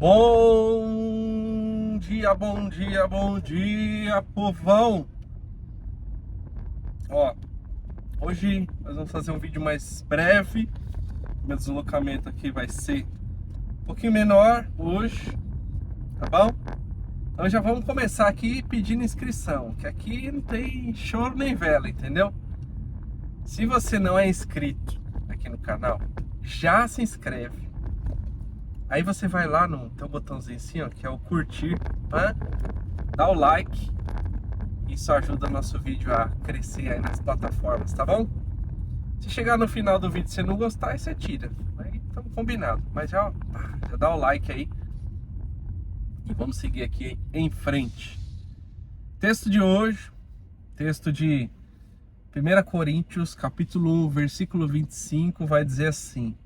Bom dia, bom dia, bom dia, povão! Ó, hoje nós vamos fazer um vídeo mais breve. Meu deslocamento aqui vai ser um pouquinho menor hoje, tá bom? Então já vamos começar aqui pedindo inscrição, que aqui não tem choro nem vela, entendeu? Se você não é inscrito aqui no canal, já se inscreve. Aí você vai lá no teu botãozinho assim, ó, que é o curtir, tá? Dá o like. Isso ajuda o nosso vídeo a crescer aí nas plataformas, tá bom? Se chegar no final do vídeo e você não gostar, aí você tira. Aí estamos combinado. Mas já dá o like aí. E vamos seguir aqui em frente. Texto de hoje, texto de 1 Coríntios, capítulo 1, versículo 25, vai dizer assim: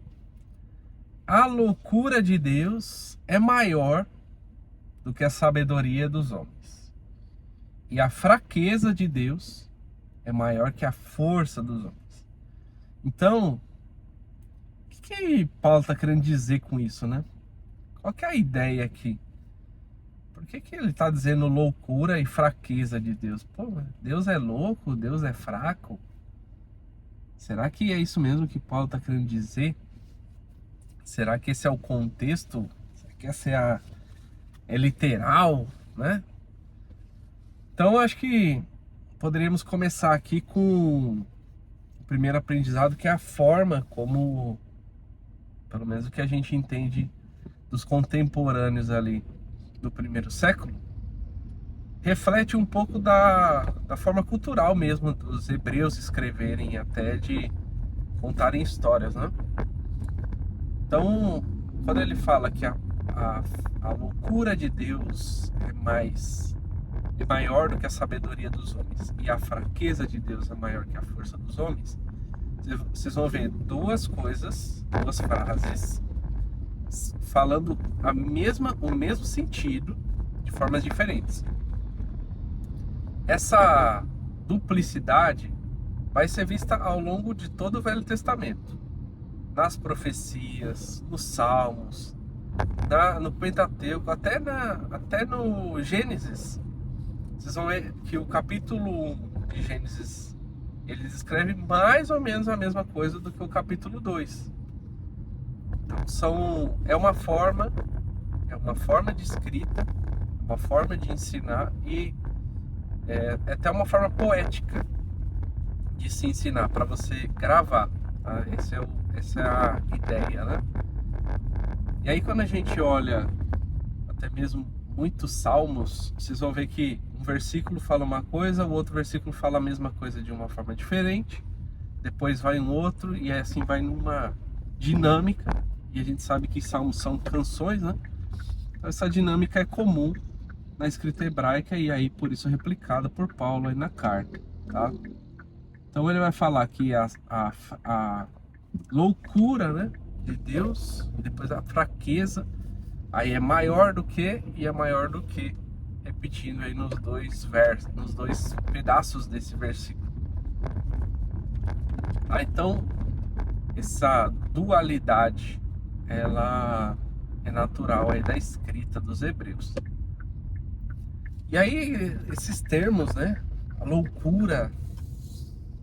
a loucura de Deus é maior do que a sabedoria dos homens, e a fraqueza de Deus é maior que a força dos homens. Então, o que Paulo está querendo dizer com isso, né? Qual que é a ideia aqui? Por que ele está dizendo loucura e fraqueza de Deus? Pô, Deus é louco? Deus é fraco? Será que é isso mesmo que Paulo está querendo dizer? Será que esse é o contexto? Será que essa é literal, né? Então, acho que poderíamos começar aqui com o primeiro aprendizado, que é a forma como, pelo menos o que a gente entende dos contemporâneos ali do primeiro século, reflete um pouco da forma cultural mesmo dos hebreus escreverem, até de contarem histórias, né? Então, quando ele fala que a loucura de Deus é maior do que a sabedoria dos homens, e a fraqueza de Deus é maior que a força dos homens, vocês vão ver duas frases falando o mesmo sentido de formas diferentes. Essa duplicidade vai ser vista ao longo de todo o Velho Testamento, nas profecias, nos Salmos, no Pentateuco, até no Gênesis. Vocês vão ver que o capítulo 1 de Gênesis, ele descreve mais ou menos a mesma coisa do que o capítulo 2. Então é uma forma de escrita, uma forma de ensinar, e é até uma forma poética de se ensinar, para você gravar, tá? Essa é a ideia, né? E aí, quando a gente olha até mesmo muitos salmos, vocês vão ver que um versículo fala uma coisa, o outro versículo fala a mesma coisa de uma forma diferente, depois vai um outro, e assim vai numa dinâmica. E a gente sabe que salmos são canções, né? Então, essa dinâmica é comum na escrita hebraica, e aí por isso replicada por Paulo aí na carta, tá? Então ele vai falar que a loucura, né, de Deus, e depois a fraqueza, aí é maior do que, e é maior do que, repetindo aí nos dois pedaços desse versículo. Então, essa dualidade, ela é natural aí da escrita dos hebreus. E aí, esses termos, né, a loucura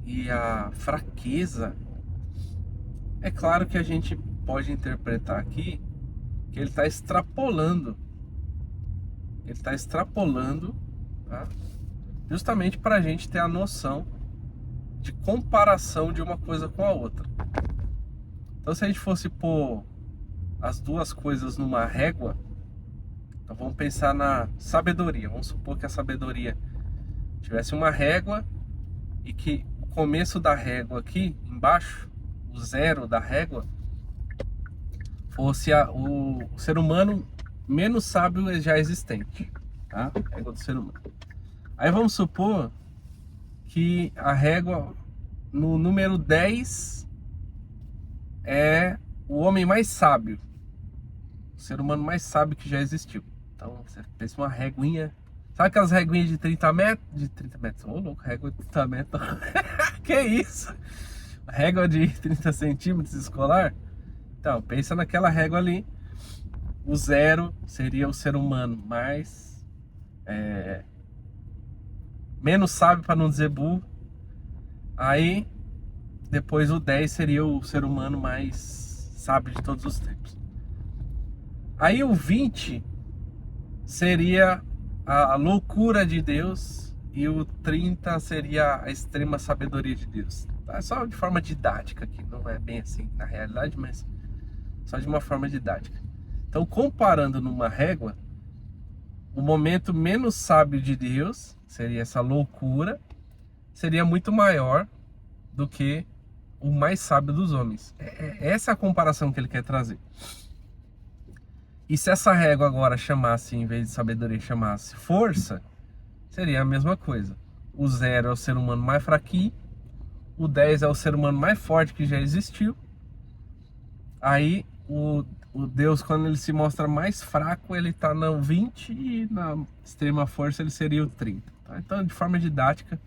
e a fraqueza, é claro que a gente pode interpretar aqui que ele está extrapolando. Ele está extrapolando, tá? Justamente para a gente ter a noção de comparação de uma coisa com a outra. Então, se a gente fosse pôr as duas coisas numa régua, então vamos pensar na sabedoria. Vamos supor que a sabedoria tivesse uma régua, e que o começo da régua aqui embaixo, o zero da régua, fosse o ser humano menos sábio já existente, tá? A régua do ser humano. Aí vamos supor que a régua no número 10 é o homem mais sábio, o ser humano mais sábio que já existiu. Então você pensa uma réguinha. Sabe aquelas réguinhas de 30 metros? De 30 metros. Ô, louco, régua de 30 metros. Que isso? Régua de 30 centímetros escolar? Então, pensa naquela régua ali. O 0 seria o ser humano menos sábio, para não dizer burro. Aí depois o 10 seria o ser humano mais sábio de todos os tempos. Aí o 20 seria a loucura de Deus e o 30 seria a extrema sabedoria de Deus. É só de forma didática aqui, não é bem assim na realidade, mas só de uma forma didática. Então, comparando numa régua, o momento menos sábio de Deus, seria essa loucura, seria muito maior do que o mais sábio dos homens. Essa é a comparação que ele quer trazer. E se essa régua agora chamasse, em vez de sabedoria, chamasse força, seria a mesma coisa. O 0 é o ser humano mais fraquinho, o 10 é o ser humano mais forte que já existiu. Aí o Deus, quando ele se mostra mais fraco, ele está no 20 e na extrema força ele seria o 30. Tá? Então, de forma didática,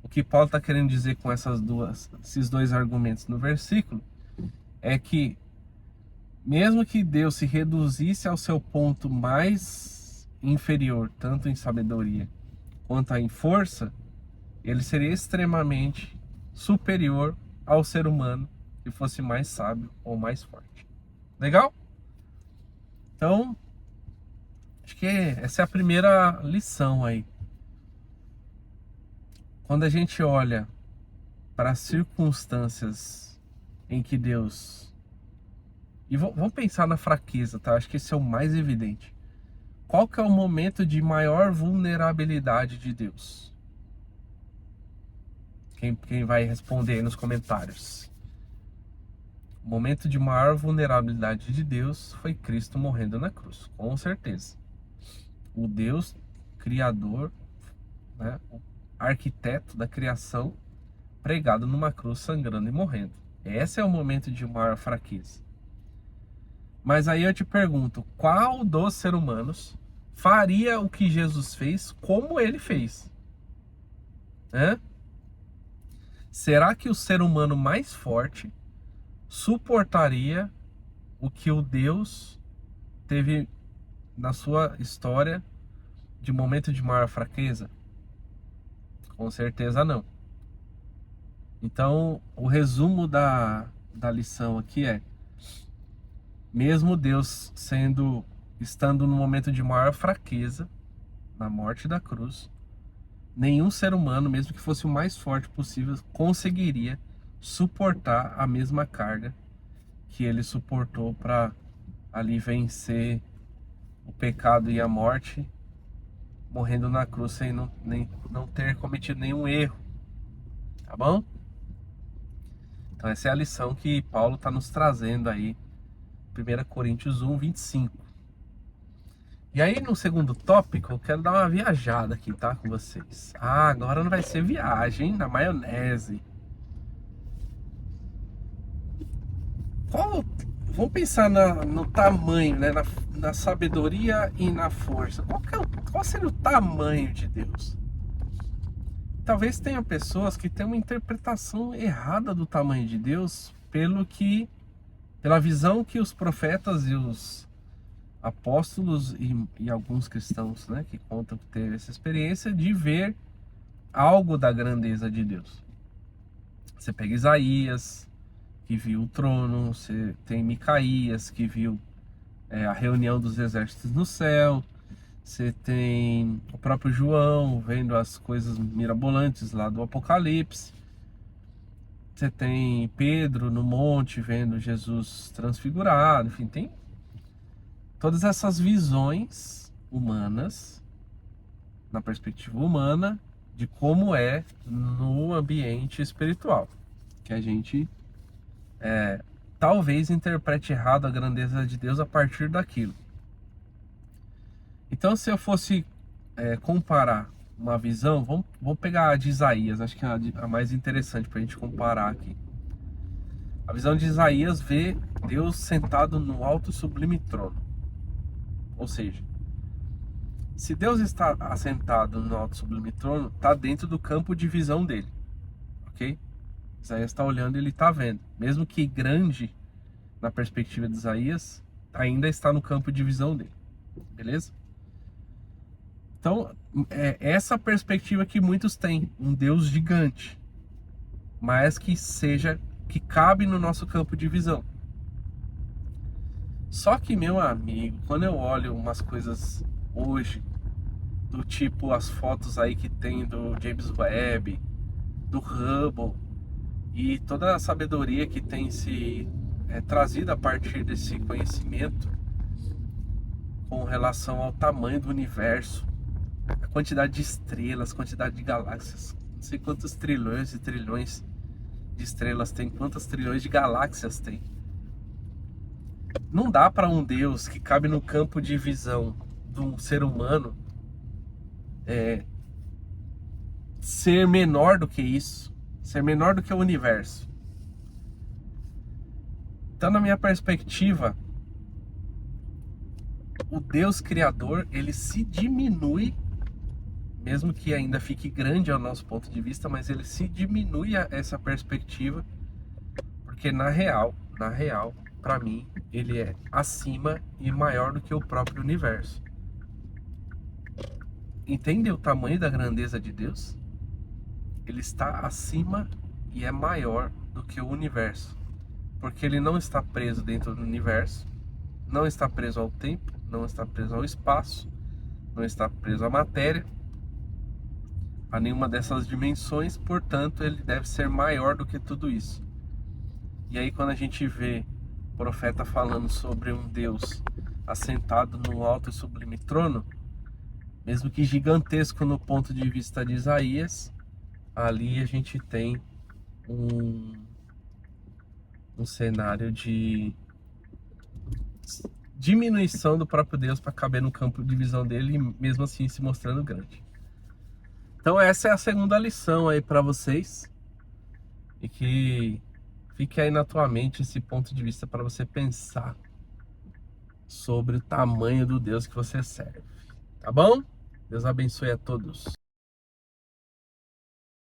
o que Paulo está querendo dizer com esses dois argumentos no versículo é que mesmo que Deus se reduzisse ao seu ponto mais inferior, tanto em sabedoria quanto em força, ele seria extremamente superior ao ser humano que fosse mais sábio ou mais forte. Legal? Então, acho que essa é a primeira lição aí. Quando a gente olha para as circunstâncias em que Deus... E vamos pensar na fraqueza, tá? Acho que esse é o mais evidente. Qual que é o momento de maior vulnerabilidade de Deus? Quem vai responder aí nos comentários? O momento de maior vulnerabilidade de Deus foi Cristo morrendo na cruz, com certeza. O Deus criador, né, o arquiteto da criação, pregado numa cruz, sangrando e morrendo. Esse é o momento de maior fraqueza. Mas aí eu te pergunto, qual dos seres humanos faria o que Jesus fez como ele fez? Será que o ser humano mais forte suportaria o que o Deus teve na sua história de momento de maior fraqueza? Com certeza não. Então, o resumo da lição aqui é: mesmo Deus estando no momento de maior fraqueza, na morte da cruz, nenhum ser humano, mesmo que fosse o mais forte possível, conseguiria suportar a mesma carga que ele suportou para ali vencer o pecado e a morte, morrendo na cruz sem não ter cometido nenhum erro. Tá bom? Então essa é a lição que Paulo está nos trazendo aí, 1 Coríntios 1, 25. E aí no segundo tópico eu quero dar uma viajada aqui, tá, com vocês. Agora não vai ser viagem na maionese. Vamos pensar no tamanho, né? Na sabedoria e na força. Qual seria o tamanho de Deus? Talvez tenha pessoas que têm uma interpretação errada do tamanho de Deus pela visão que os profetas e os apóstolos e alguns cristãos, né, que contam que teve essa experiência de ver algo da grandeza de Deus. Você pega Isaías, que viu o trono, você tem Micaías, que viu a reunião dos exércitos no céu, você tem o próprio João vendo as coisas mirabolantes lá do Apocalipse, você tem Pedro no monte vendo Jesus transfigurado, enfim, tem todas essas visões humanas, na perspectiva humana, de como é no ambiente espiritual, que a gente talvez interprete errado a grandeza de Deus a partir daquilo. Então, se eu fosse comparar uma visão, vamos pegar a de Isaías, acho que é a mais interessante para a gente comparar aqui. A visão de Isaías vê Deus sentado no alto e sublime trono. Ou seja, se Deus está assentado no alto e sublime trono, está dentro do campo de visão dele, ok? Isaías está olhando e ele está vendo. Mesmo que grande, na perspectiva de Isaías, ainda está no campo de visão dele, beleza? Então, é essa perspectiva que muitos têm, um Deus gigante, mas que cabe no nosso campo de visão. Só que, meu amigo, quando eu olho umas coisas hoje, do tipo as fotos aí que tem do James Webb, do Hubble, e toda a sabedoria que tem se trazida a partir desse conhecimento com relação ao tamanho do universo, a quantidade de estrelas, quantidade de galáxias, não sei quantos trilhões e trilhões de estrelas tem, quantas trilhões de galáxias tem. Não dá para um Deus que cabe no campo de visão de um ser humano ser menor do que isso, ser menor do que o universo. Então, na minha perspectiva, o Deus Criador, ele se diminui, mesmo que ainda fique grande ao nosso ponto de vista, mas ele se diminui a essa perspectiva, porque na real, para mim, ele é acima e maior do que o próprio universo. Entende o tamanho da grandeza de Deus? Ele está acima e é maior do que o universo, porque ele não está preso dentro do universo, não está preso ao tempo, não está preso ao espaço, não está preso à matéria, a nenhuma dessas dimensões, portanto ele deve ser maior do que tudo isso. E aí quando a gente vê o profeta falando sobre um Deus assentado num alto e sublime trono, mesmo que gigantesco no ponto de vista de Isaías, ali a gente tem um cenário de diminuição do próprio Deus para caber no campo de visão dele, e mesmo assim se mostrando grande. Então essa é a segunda lição aí para vocês, e que fique aí na tua mente esse ponto de vista para você pensar sobre o tamanho do Deus que você serve, tá bom? Deus abençoe a todos.